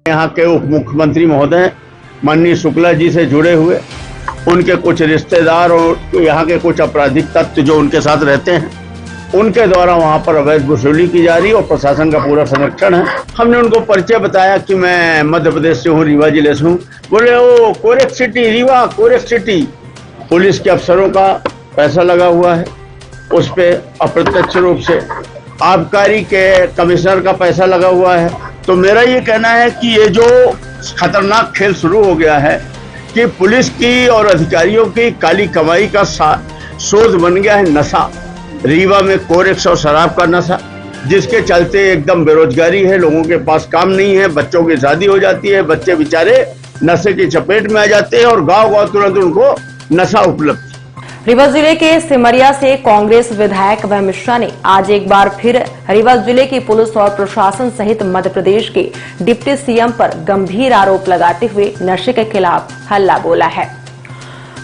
यहाँ के उप मुख्यमंत्री महोदय माननीय शुक्ला जी से जुड़े हुए उनके कुछ रिश्तेदार और यहाँ के कुछ आपराधिक तत्व जो उनके साथ रहते हैं, उनके द्वारा वहाँ पर अवैध वसूली की जा रही है और प्रशासन का पूरा संरक्षण है। हमने उनको परिचय बताया कि मैं मध्य प्रदेश से हूँ, रीवा जिले से हूँ। बोले ओ कोरेक सिटी, रीवा कोरेक सिटी। पुलिस के अफसरों का पैसा लगा हुआ है, उस पर अप्रत्यक्ष रूप से आबकारी के कमिश्नर का पैसा लगा हुआ है। तो मेरा ये कहना है कि ये जो खतरनाक खेल शुरू हो गया है कि पुलिस की और अधिकारियों की काली कमाई का शोध बन गया है नशा। रीवा में कोरेक्स और शराब का नशा, जिसके चलते एकदम बेरोजगारी है, लोगों के पास काम नहीं है, बच्चों की शादी हो जाती है, बच्चे बेचारे नशे की चपेट में आ जाते हैं और गांव-गांव तुरंत उनको नशा उपलब्ध। रीवा जिले के सिमरिया से कांग्रेस विधायक अभय मिश्रा ने आज एक बार फिर रीवा जिले की पुलिस और प्रशासन सहित मध्य प्रदेश के डिप्टी सीएम पर गंभीर आरोप लगाते हुए नशे के खिलाफ हल्ला बोला है।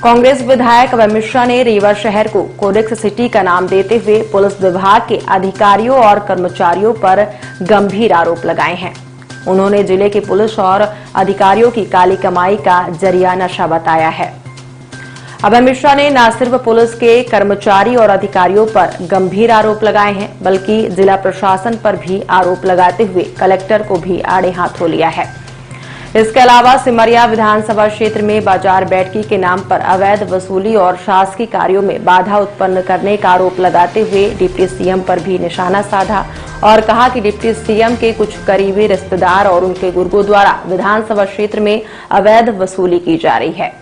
कांग्रेस विधायक अभय मिश्रा ने रीवा शहर को कोरेक्स सिटी का नाम देते हुए पुलिस विभाग के अधिकारियों और कर्मचारियों पर गंभीर आरोप लगाए हैं। उन्होंने जिले की पुलिस और अधिकारियों की काली कमाई का जरिया नशा बताया है। अभय मिश्रा ने न सिर्फ पुलिस के कर्मचारी और अधिकारियों पर गंभीर आरोप लगाए हैं, बल्कि जिला प्रशासन पर भी आरोप लगाते हुए कलेक्टर को भी आड़े हाथों लिया है। इसके अलावा सिमरिया विधानसभा क्षेत्र में बाजार बैठकी के नाम पर अवैध वसूली और शासकीय कार्यों में बाधा उत्पन्न करने का आरोप लगाते हुए डिप्टी सीएम पर भी निशाना साधा और कहा कि डिप्टी सीएम के कुछ करीबी रिश्तेदार और उनके गुर्गों द्वारा विधानसभा क्षेत्र में अवैध वसूली की जा रही है।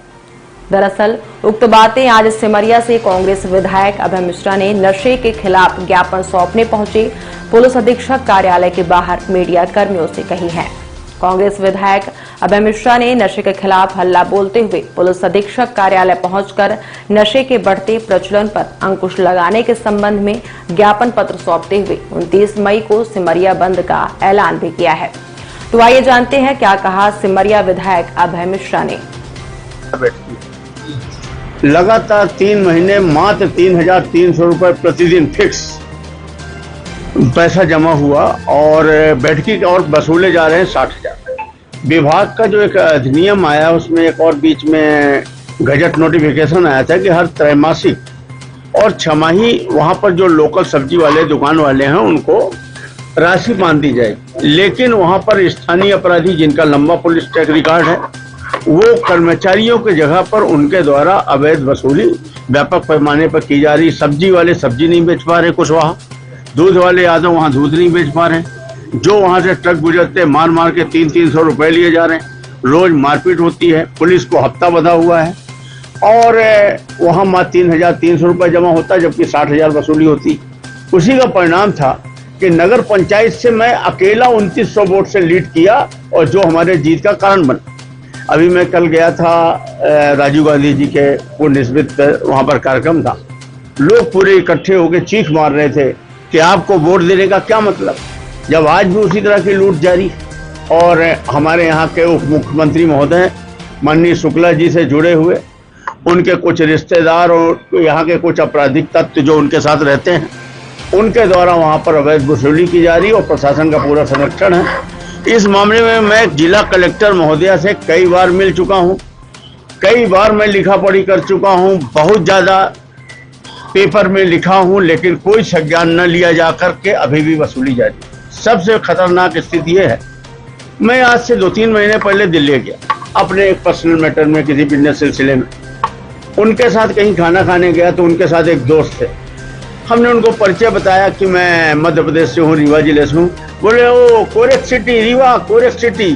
दरअसल उक्त बातें आज सिमरिया से कांग्रेस विधायक अभय मिश्रा ने नशे के खिलाफ ज्ञापन सौंपने पहुंचे पुलिस अधीक्षक कार्यालय के बाहर मीडिया कर्मियों से कही हैं। कांग्रेस विधायक अभय मिश्रा ने नशे के खिलाफ हल्ला बोलते हुए पुलिस अधीक्षक कार्यालय पहुंचकर नशे के बढ़ते प्रचलन पर अंकुश लगाने के संबंध में ज्ञापन पत्र सौंपते हुए 29 मई को सिमरिया बंद का ऐलान भी किया है। तो आइए जानते हैं क्या कहा सिमरिया विधायक अभय मिश्रा ने। लगातार 3 महीने मात्र 3,300 रुपए प्रतिदिन फिक्स पैसा जमा हुआ और बैठकी और वसूले जा रहे हैं 60,000। विभाग का जो एक अधिनियम आया उसमें एक और बीच में गजट नोटिफिकेशन आया था कि हर त्रैमासिक और छमाही वहां पर जो लोकल सब्जी वाले दुकान वाले हैं उनको राशि बांध दी जाए, लेकिन वहां पर स्थानीय अपराधी जिनका लंबा पुलिस ट्रैक रिकॉर्ड है वो कर्मचारियों की जगह पर उनके द्वारा अवैध वसूली व्यापक पैमाने पर की जा रही। सब्जी वाले सब्जी नहीं बेच पा रहे, कुछ वहाँ दूध वाले आदमी वहाँ दूध नहीं बेच पा रहे, जो वहाँ से ट्रक गुजरते मार मार के 300-300 रुपए लिए जा रहे हैं। रोज मारपीट होती है, पुलिस को हफ्ता बंधा हुआ है और वहाँ मात्र 3,300 रुपए जमा होता है जबकि 60,000 वसूली होती। उसी का परिणाम था कि नगर पंचायत से मैं अकेला 2900 वोट से लीड किया और जो हमारे जीत का कारण बना। अभी मैं कल गया था, राजीव गांधी जी के पुण्य स्मृति वहां पर कार्यक्रम था, लोग पूरे इकट्ठे होकर चीख मार रहे थे कि आपको वोट देने का क्या मतलब, जब आज भी उसी तरह की लूट जारी। और हमारे यहाँ के उप मुख्यमंत्री महोदय माननीय शुक्ला जी से जुड़े हुए उनके कुछ रिश्तेदार और यहाँ के कुछ आपराधिक तत्व जो उनके साथ रहते हैं, उनके द्वारा वहाँ पर अवैध वसूली की जा रही है और प्रशासन का पूरा संरक्षण है। इस मामले में मैं जिला कलेक्टर महोदया से कई बार मिल चुका हूं, कई बार मैं लिखा पढ़ी कर चुका हूं, बहुत ज्यादा पेपर में लिखा हूं, लेकिन कोई संज्ञान न लिया जाकर के अभी भी वसूली जारी। सबसे खतरनाक स्थिति यह है, मैं आज से 2-3 महीने पहले दिल्ली गया अपने एक पर्सनल मैटर में किसी बिजनेस सिलसिले में। उनके साथ कहीं खाना खाने गया तो उनके साथ एक दोस्त थे। हमने उनको परिचय बताया कि मैं मध्य प्रदेश से हूँ, रीवा जिले से हूँ। बोले ओ कोरेक सिटी, रीवा कोरेक सिटी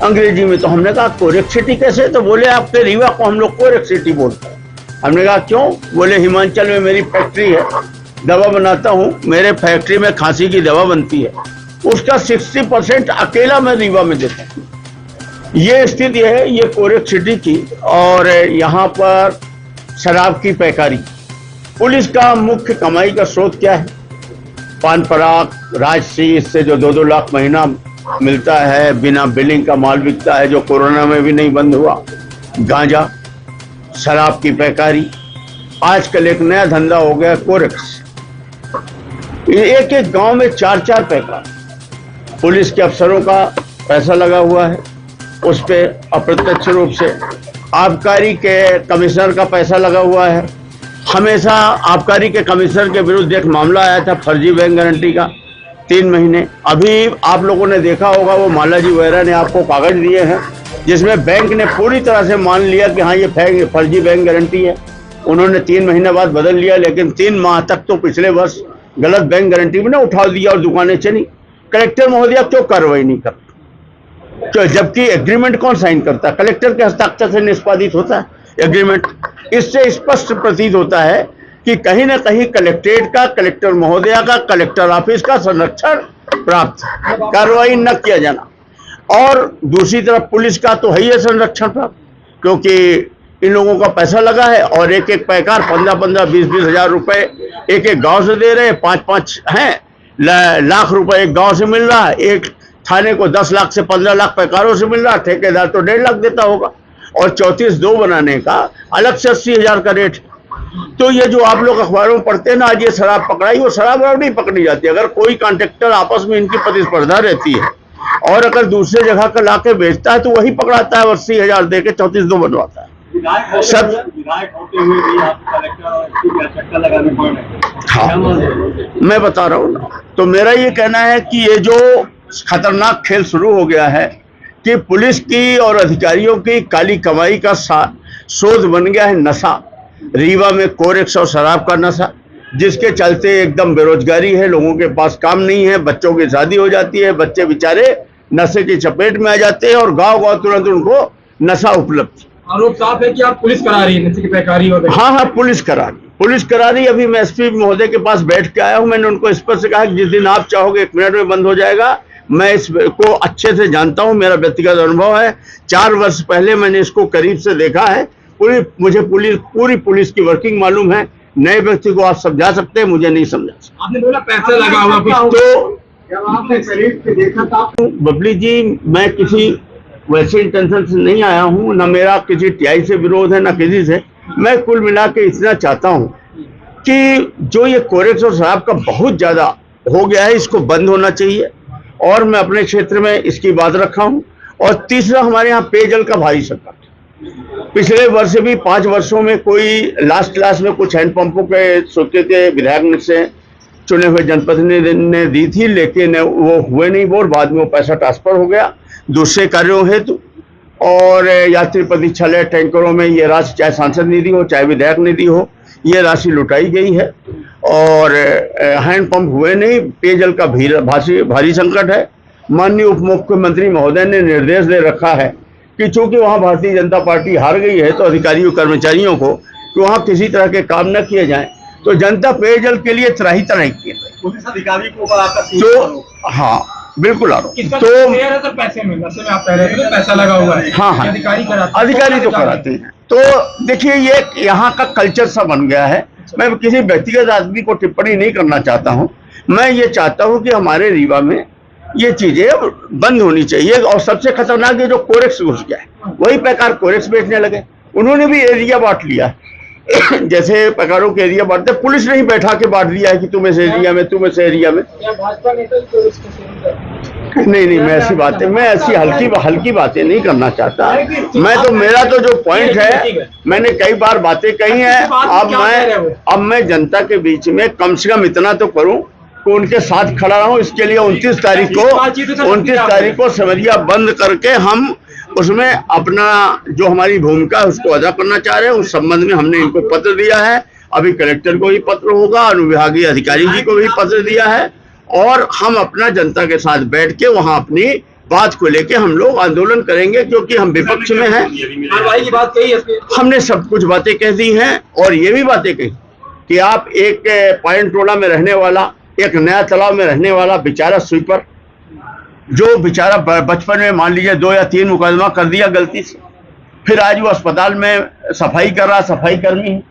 अंग्रेजी में। तो हमने कहा कोरेक सिटी कैसे? तो बोले आपके रीवा को हम लोग कोरेक सिटी बोलते हैं। हमने कहा क्यों? बोले हिमाचल में मेरी फैक्ट्री है, दवा बनाता हूँ, मेरे फैक्ट्री में खांसी की दवा बनती है, उसका 60% अकेला मैं रीवा में देता हूँ। ये स्थिति है ये कोरेक सिटी की। और यहाँ पर शराब की पैकारी, पुलिस का मुख्य कमाई का स्रोत क्या है? पान पराग, राजसी, इससे जो 2-2 लाख महीना मिलता है, बिना बिलिंग का माल बिकता है जो कोरोना में भी नहीं बंद हुआ, गांजा, शराब की पैकारी। आजकल एक नया धंधा हो गया कोरेक्स। एक एक गांव में 4-4 पैकार। पुलिस के अफसरों का पैसा लगा हुआ है, उस पे अप्रत्यक्ष रूप से आबकारी के कमिश्नर का पैसा लगा हुआ है। हमेशा आबकारी के कमिश्नर के विरुद्ध एक मामला आया था फर्जी बैंक गारंटी का 3 महीने। अभी आप लोगों ने देखा होगा, वो मालाजी वगैरह ने आपको कागज दिए हैं जिसमें बैंक ने पूरी तरह से मान लिया कि हाँ ये फर्जी बैंक गारंटी है। उन्होंने 3 महीने बाद बदल लिया, लेकिन 3 माह तक तो पिछले वर्ष गलत बैंक गारंटी में ना उठा दिया और दुकानें चली। कलेक्टर महोदय क्यों कार्रवाई नहीं करते? तो जबकि एग्रीमेंट कौन साइन करता है? कलेक्टर के हस्ताक्षर से निष्पादित होता है एग्रीमेंट। इससे स्पष्ट प्रतीत होता है कि कहीं ना कहीं कलेक्ट्रेट का, कलेक्टर महोदया का, कलेक्टर ऑफिस का संरक्षण प्राप्त, कार्रवाई न किया जाना। और दूसरी तरफ पुलिस का तो है ही संरक्षण प्राप्त, क्योंकि इन लोगों का पैसा लगा है और एक एक पैकार 15-15, 20-20 हजार रुपए एक एक गांव से दे रहे हैं। 5-5 हैं लाख रुपए एक गांव से मिल रहा है, एक थाने को 10 लाख से 15 लाख पैकारों से मिल रहा है, ठेकेदार तो 1.5 लाख देता होगा। और 34-2 बनाने का अलग से 80 हजार का रेट। तो ये जो आप लोग अखबारों में पढ़ते हैं ना, आज ये शराब पकड़ाई, वो शराब नहीं पकड़ी जाती। अगर कोई कॉन्ट्रैक्टर आपस में इनकी प्रतिस्पर्धा रहती है और अगर दूसरे जगह का लाके बेचता है तो वही पकड़ाता है, 80 हजार दे के 34-2 बनवाता है। सब विधायक होते हुए भी आप कलेक्टर चक्कर लगाने पड़ रहे। हाँ, मैं बता रहा हूँ ना। तो मेरा ये कहना है कि ये जो खतरनाक खेल शुरू हो गया है कि पुलिस की और अधिकारियों की काली कमाई का शोध बन गया है नशा। रीवा में कोरेक्स और शराब का नशा, जिसके चलते एकदम बेरोजगारी है, लोगों के पास काम नहीं है, बच्चों की शादी हो जाती है, बच्चे बेचारे नशे की चपेट में आ जाते हैं और गांव-गांव तुरंत उनको नशा उपलब्ध। आरोप साफ है कि आप पुलिस करा रही है नशे की पैकारी हो। हाँ, पुलिस करा रही। अभी मैं एसपी महोदय के पास बैठ के आया हूँ। मैंने उनको स्पष्ट कहा कि जिस दिन आप चाहोगे 1 मिनट में बंद हो जाएगा। मैं इसको अच्छे से जानता हूँ, मेरा व्यक्तिगत अनुभव है। 4 वर्ष पहले मैंने इसको करीब से देखा है। मुझे पूरी पुलिस की वर्किंग मालूम है। नए व्यक्ति को आप समझा सकते हैं, मुझे नहीं समझा सकते। आपने बोला पैसा लगा हुआ कुछ, तो जब आपने करीब से देखा था। बबली जी, मैं किसी वैसे इंटेंशन से नहीं आया हूँ, ना मेरा किसी टीआई से विरोध है, ना किसी से। मैं कुल मिला के इतना चाहता हूँ कि जो ये कोरेक्स और शराब का बहुत ज्यादा हो गया है, इसको बंद होना चाहिए। और मैं अपने क्षेत्र में इसकी बात रखा हूँ। और तीसरा, हमारे यहाँ पेयजल का भारी संकट। पिछले वर्ष भी 5 वर्षों में कोई लास्ट में कुछ हैंडपंपों के सोचे के विधायक से चुने हुए जनप्रतिनिधि ने दी थी, लेकिन वो हुए नहीं वो, और बाद में वो पैसा ट्रांसफर हो गया दूसरे कार्यों हेतु। और यात्री प्रतीक्षालय टैंकरों में ये राशि, चाहे सांसद निधि हो चाहे विधायक निधि हो, ये राशि लुटाई गई है और हैंडपंप हुए नहीं। पेयजल का भारी संकट है। माननीय उप मुख्यमंत्री महोदय ने निर्देश दे रखा है कि चूंकि वहाँ भारतीय जनता पार्टी हार गई है, तो अधिकारियों कर्मचारियों को कि वहाँ किसी तरह के काम न किए जाएं। तो जनता पेयजल के लिए त्राही की पुलिस अधिकारी को आपका तो हाँ बिल्कुल आरोप। तो पैसे में आप कह रहे थे पैसा लगा हुआ है। हाँ, अधिकारी तो कराते हैं। तो देखिए, ये यहाँ का कल्चर सा बन गया है। मैं किसी व्यक्तिगत आदमी को टिप्पणी नहीं करना चाहता हूँ। मैं ये चाहता हूँ कि हमारे रीवा में ये चीजें बंद होनी चाहिए। और सबसे खतरनाक ये जो कोरेक्स घुस गया है, वही पैकार कोरेक्स बेचने लगे। उन्होंने भी एरिया बांट लिया जैसे पैकारों के एरिया बांटते, पुलिस ने ही बैठा के बांट दिया है कि तुम इस एरिया में, तुम इस एरिया में। नहीं, मैं ऐसी हल्की बातें नहीं करना चाहता। मेरा तो जो पॉइंट है, मैंने कई बार बातें कही हैं। अब मैं जनता के बीच में कम से कम इतना तो करूं कि उनके साथ खड़ा रहूं। इसके लिए 29 तारीख को सिमरिया बंद करके हम उसमें अपना जो हमारी भूमिका है उसको अदा करना चाह रहे हैं। उस संबंध में हमने इनको पत्र दिया है। अभी कलेक्टर को भी पत्र होगा, अनुविभागीय अधिकारी जी को भी पत्र दिया है। और हम अपना जनता के साथ बैठ के वहां अपनी बात को लेके हम लोग आंदोलन करेंगे, क्योंकि हम विपक्ष में हैं। की बात कही है, हमने सब कुछ बातें कह दी हैं। और ये भी बातें कही कि आप एक पायन टोला में रहने वाला, एक नया तालाब में रहने वाला बेचारा स्वीपर, जो बेचारा बचपन में मान लीजिए 2 या 3 मुकदमा कर दिया गलती से, फिर आज वो अस्पताल में सफाई कर रहा, सफाई कर्मी है।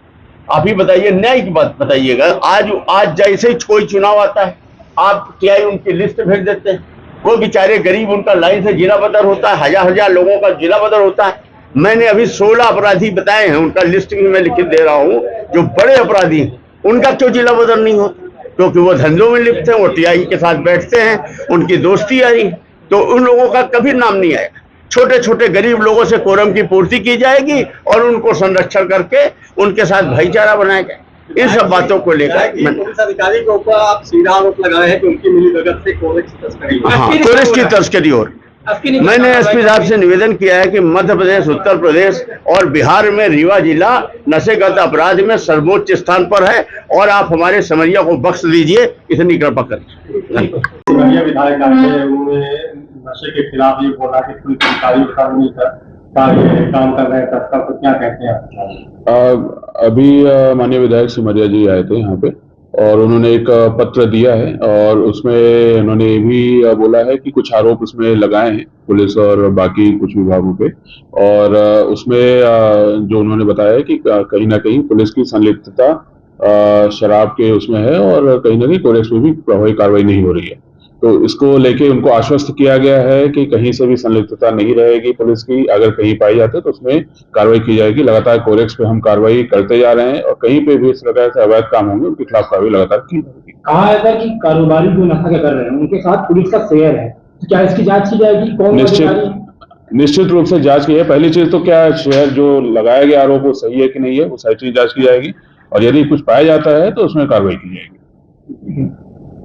आप ही बताइए, न्याय की बात बताइएगा। आज जैसे ही कोई चुनाव आता है, आप क्या उनकी लिस्ट भेज देते हैं। वो बेचारे गरीब, उनका लाइन से जिला बदर होता है, हजार लोगों का जिला बदर होता है। मैंने अभी 16 अपराधी बताए हैं, उनका लिस्ट भी मैं लिखित दे रहा हूँ। जो बड़े अपराधी हैं, उनका क्यों जिला बदर नहीं होता? क्योंकि वो धंधों में लिप्त हैं, वो टीआई के साथ बैठते हैं, उनकी दोस्ती आ रही है। तो उन लोगों का कभी नाम नहीं आएगा। छोटे छोटे गरीब लोगों से कोरम की पूर्ति की जाएगी और उनको संरक्षण करके उनके साथ भाईचारा बनाया जाएगा। इन सब बातों को लेकर पुलिस अधिकारी के ऊपर आप सीधा आरोप लगाए हैं कि उनकी मिलीभगत से कोरेक्स की तस्करी। हाँ, कोरेक्स की तस्करी। और मैंने एसपी साहब से निवेदन किया है कि मध्य प्रदेश, उत्तर प्रदेश और बिहार में रीवा जिला नशेगत अपराध में सर्वोच्च स्थान पर है और आप हमारे सिमरिया को बख्श दीजिए, इतनी कृपा करें। सिमरिया विधायक आए थे, उन्होंने नशे के खिलाफ ये बोला कि पुलिस अधिकारी काम कर रहे हैं तस्कर, तो क्या कहते हैं? अभी माननीय विधायक सिमरिया जी आए थे यहाँ पे और उन्होंने एक पत्र दिया है और उसमें उन्होंने ये भी बोला है कि कुछ आरोप उसमें लगाए हैं पुलिस और बाकी कुछ विभागों पे, और उसमें जो उन्होंने बताया है कि कहीं ना कहीं पुलिस की संलिप्तता शराब के उसमें है और कहीं ना कहीं कोरेक्स में भी प्रभावी कार्रवाई नहीं हो रही है। तो इसको लेके उनको आश्वस्त किया गया है कि कहीं से भी संलिप्तता नहीं रहेगी पुलिस की, अगर कहीं पाई जाती है तो उसमें कार्रवाई की जाएगी। लगातार कोरेक्स पे हम कार्रवाई करते जा रहे हैं और कहीं पे भी इस प्रकार से अवैध काम होंगे उनके खिलाफ कार्रवाई लगातार की जाएगी। कहा है सर कि कारोबारी जो नशा कर रहे हैं उनके साथ पुलिस का शेयर है, तो क्या इसकी जांच की जाएगी? कौन निश्चित रूप से जांच की है। पहली चीज तो क्या शेयर जो लगाया गया आरोप वो सही है कि नहीं है, वो सारी चीज जांच की जाएगी और यदि कुछ पाया जाता है तो उसमें कार्रवाई की जाएगी।